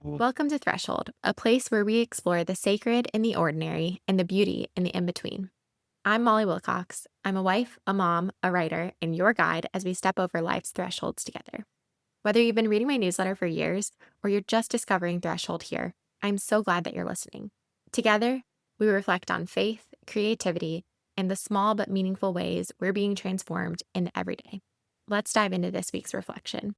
Welcome to Threshold, a place where we explore the sacred in the ordinary and the beauty in the in between. I'm Molly Wilcox. I'm a wife, a mom, a writer, and your guide as we step over life's thresholds together. Whether you've been reading my newsletter for years or you're just discovering Threshold here, I'm so glad that you're listening. Together, we reflect on faith, creativity, and the small but meaningful ways we're being transformed in the everyday. Let's dive into this week's reflection.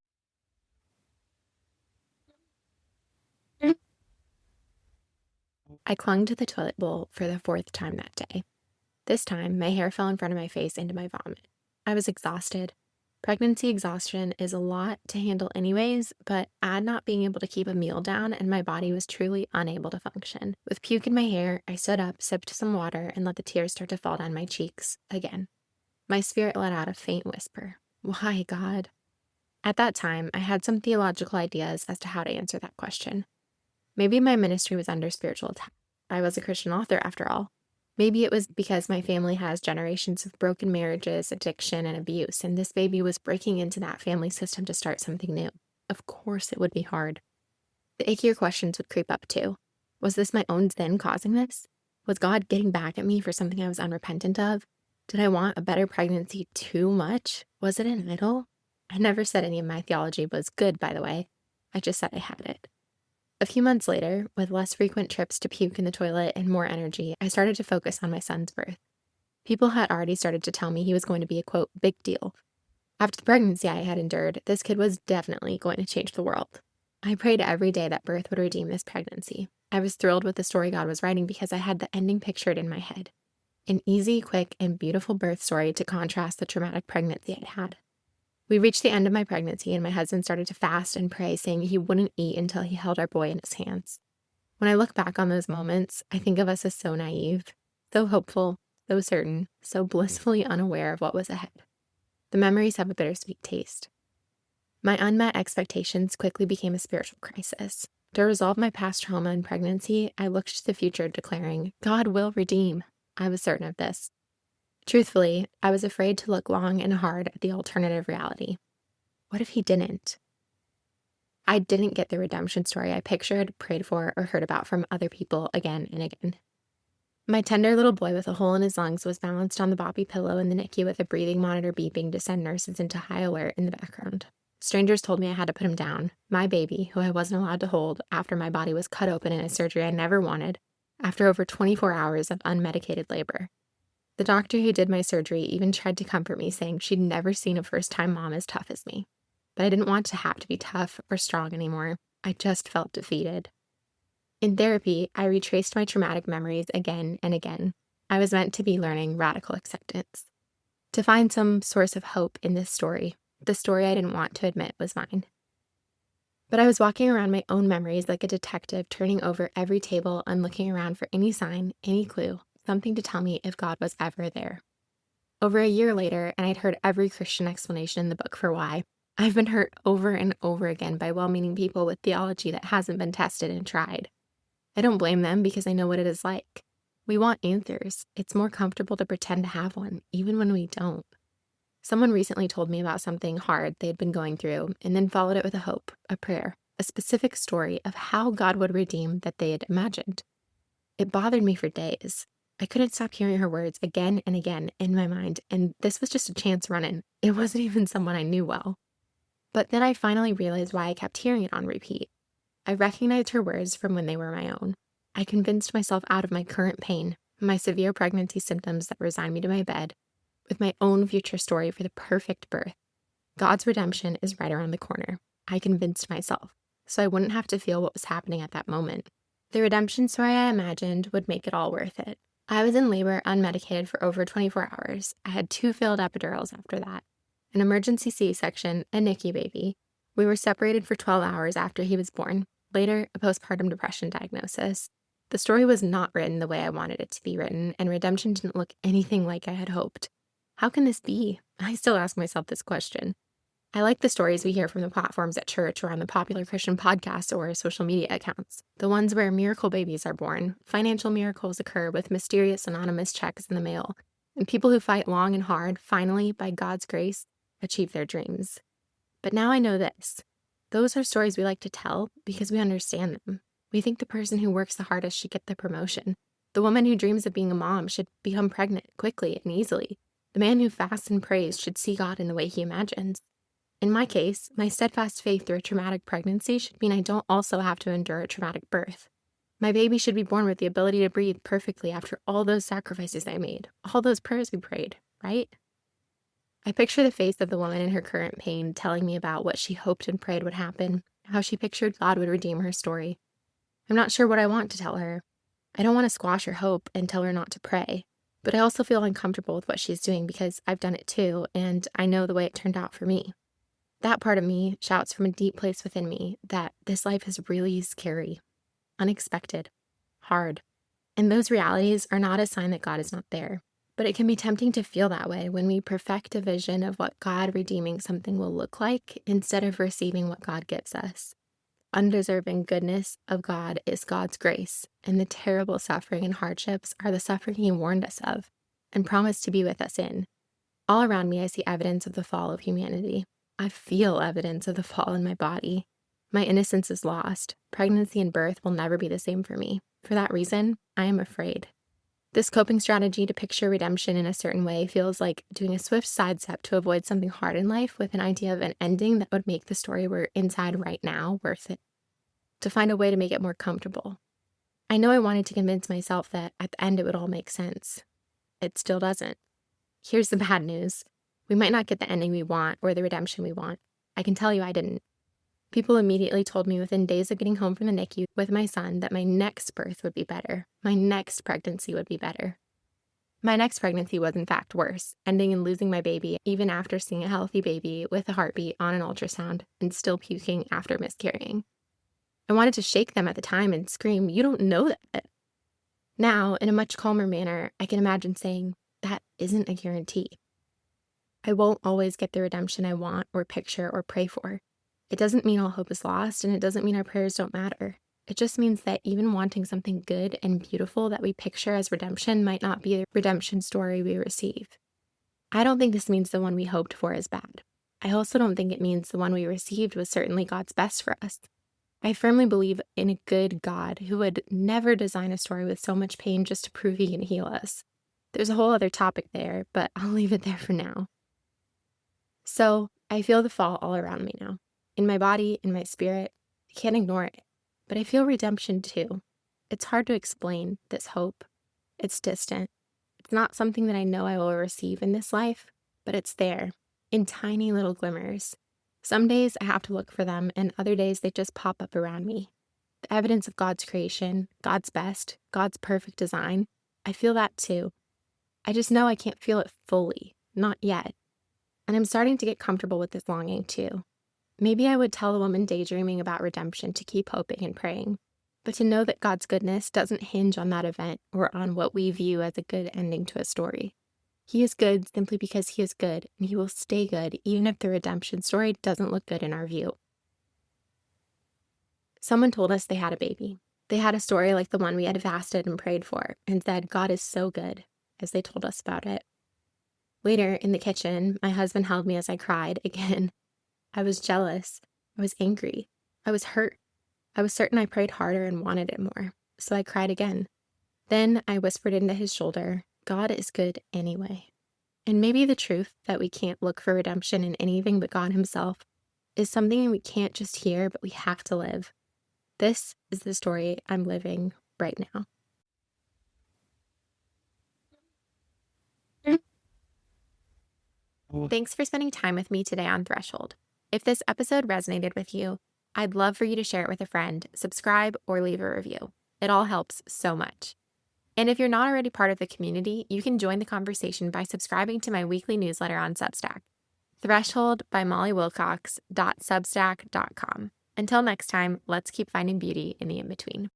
I clung to the toilet bowl for the fourth time that day. This time, my hair fell in front of my face into my vomit. I was exhausted. Pregnancy exhaustion is a lot to handle anyways, but add not being able to keep a meal down and my body was truly unable to function. With puke in my hair, I stood up, sipped some water, and let the tears start to fall down my cheeks again. My spirit let out a faint whisper. Why, God? At that time, I had some theological ideas as to how to answer that question. Maybe my ministry was under spiritual attack. I was a Christian author after all. Maybe it was because my family has generations of broken marriages, addiction, and abuse, and this baby was breaking into that family system to start something new. Of course it would be hard. The ickier questions would creep up too. Was this my own sin causing this? Was God getting back at me for something I was unrepentant of? Did I want a better pregnancy too much? Was it an idol? I never said any of my theology was good, by the way. I just said I had it. A few months later, with less frequent trips to puke in the toilet and more energy, I started to focus on my son's birth. People had already started to tell me he was going to be a, quote, big deal. After the pregnancy I had endured, this kid was definitely going to change the world. I prayed every day that birth would redeem this pregnancy. I was thrilled with the story God was writing because I had the ending pictured in my head. An easy, quick, and beautiful birth story to contrast the traumatic pregnancy I'd had. We reached the end of my pregnancy and my husband started to fast and pray, saying he wouldn't eat until he held our boy in his hands. When I look back on those moments, I think of us as so naive, so hopeful, so certain, so blissfully unaware of what was ahead. The memories have a bittersweet taste. My unmet expectations quickly became a spiritual crisis. To resolve my past trauma and pregnancy, I looked to the future declaring, God will redeem. I was certain of this. Truthfully, I was afraid to look long and hard at the alternative reality. What if he didn't? I didn't get the redemption story I pictured, prayed for, or heard about from other people again and again. My tender little boy with a hole in his lungs was balanced on the boppy pillow in the NICU with a breathing monitor beeping to send nurses into high alert in the background. Strangers told me I had to put him down, my baby, who I wasn't allowed to hold after my body was cut open in a surgery I never wanted, after over 24 hours of unmedicated labor. The doctor who did my surgery even tried to comfort me, saying she'd never seen a first-time mom as tough as me. But I didn't want to have to be tough or strong anymore. I just felt defeated. In therapy, I retraced my traumatic memories again and again. I was meant to be learning radical acceptance, to find some source of hope in this story, the story I didn't want to admit was mine. But I was walking around my own memories like a detective, turning over every table and looking around for any sign, any clue, something to tell me if God was ever there. Over a year later, and I'd heard every Christian explanation in the book for why, I've been hurt over and over again by well-meaning people with theology that hasn't been tested and tried. I don't blame them because I know what it is like. We want answers. It's more comfortable to pretend to have one, even when we don't. Someone recently told me about something hard they'd been going through and then followed it with a hope, a prayer, a specific story of how God would redeem that they had imagined. It bothered me for days. I couldn't stop hearing her words again and again in my mind, and this was just a chance run-in. It wasn't even someone I knew well. But then I finally realized why I kept hearing it on repeat. I recognized her words from when they were my own. I convinced myself out of my current pain, my severe pregnancy symptoms that resigned me to my bed, with my own future story for the perfect birth. God's redemption is right around the corner. I convinced myself, so I wouldn't have to feel what was happening at that moment. The redemption story I imagined would make it all worth it. I was in labor unmedicated for over 24 hours. I had 2 failed epidurals after that, an emergency C-section, a NICU baby. We were separated for 12 hours after he was born. Later, a postpartum depression diagnosis. The story was not written the way I wanted it to be written, and redemption didn't look anything like I had hoped. How can this be? I still ask myself this question. I like the stories we hear from the platforms at church or on the popular Christian podcasts or social media accounts. The ones where miracle babies are born, financial miracles occur with mysterious anonymous checks in the mail, and people who fight long and hard finally, by God's grace, achieve their dreams. But now I know this. Those are stories we like to tell because we understand them. We think the person who works the hardest should get the promotion. The woman who dreams of being a mom should become pregnant quickly and easily. The man who fasts and prays should see God in the way he imagines. In my case, my steadfast faith through a traumatic pregnancy should mean I don't also have to endure a traumatic birth. My baby should be born with the ability to breathe perfectly after all those sacrifices I made, all those prayers we prayed, right? I picture the face of the woman in her current pain telling me about what she hoped and prayed would happen, how she pictured God would redeem her story. I'm not sure what I want to tell her. I don't want to squash her hope and tell her not to pray, but I also feel uncomfortable with what she's doing because I've done it too, and I know the way it turned out for me. That part of me shouts from a deep place within me that this life is really scary, unexpected, hard. And those realities are not a sign that God is not there. But it can be tempting to feel that way when we perfect a vision of what God redeeming something will look like instead of receiving what God gives us. Undeserving goodness of God is God's grace, and the terrible suffering and hardships are the suffering he warned us of and promised to be with us in. All around me, I see evidence of the fall of humanity. I feel evidence of the fall in my body. My innocence is lost. Pregnancy and birth will never be the same for me. For that reason, I am afraid. This coping strategy to picture redemption in a certain way feels like doing a swift sidestep to avoid something hard in life with an idea of an ending that would make the story we're inside right now worth it. To find a way to make it more comfortable. I know I wanted to convince myself that at the end it would all make sense. It still doesn't. Here's the bad news. We might not get the ending we want or the redemption we want. I can tell you I didn't. People immediately told me within days of getting home from the NICU with my son that my next birth would be better. My next pregnancy would be better. My next pregnancy was in fact worse, ending in losing my baby even after seeing a healthy baby with a heartbeat on an ultrasound and still puking after miscarrying. I wanted to shake them at the time and scream, "You don't know that." Now, in a much calmer manner, I can imagine saying, that isn't a guarantee. I won't always get the redemption I want or picture or pray for. It doesn't mean all hope is lost, and it doesn't mean our prayers don't matter. It just means that even wanting something good and beautiful that we picture as redemption might not be the redemption story we receive. I don't think this means the one we hoped for is bad. I also don't think it means the one we received was certainly God's best for us. I firmly believe in a good God who would never design a story with so much pain just to prove he can heal us. There's a whole other topic there, but I'll leave it there for now. So I feel the fall all around me now. In my body, in my spirit. I can't ignore it. But I feel redemption too. It's hard to explain, this hope. It's distant. It's not something that I know I will receive in this life, but it's there, in tiny little glimmers. Some days I have to look for them, and other days they just pop up around me. The evidence of God's creation, God's best, God's perfect design, I feel that too. I just know I can't feel it fully, not yet. And I'm starting to get comfortable with this longing too. Maybe I would tell the woman daydreaming about redemption to keep hoping and praying, but to know that God's goodness doesn't hinge on that event or on what we view as a good ending to a story. He is good simply because he is good, and he will stay good even if the redemption story doesn't look good in our view. Someone told us they had a baby. They had a story like the one we had fasted and prayed for, and said, God is so good, as they told us about it. Later, in the kitchen, my husband held me as I cried again. I was jealous. I was angry. I was hurt. I was certain I prayed harder and wanted it more, so I cried again. Then I whispered into his shoulder, God is good anyway. And maybe the truth that we can't look for redemption in anything but God himself is something we can't just hear, but we have to live. This is the story I'm living right now. Thanks for spending time with me today on Threshold. If this episode resonated with you, I'd love for you to share it with a friend, subscribe, or leave a review. It all helps so much. And if you're not already part of the community, you can join the conversation by subscribing to my weekly newsletter on Substack, Threshold by mollywilcox.substack.com. Until next time, let's keep finding beauty in the in-between.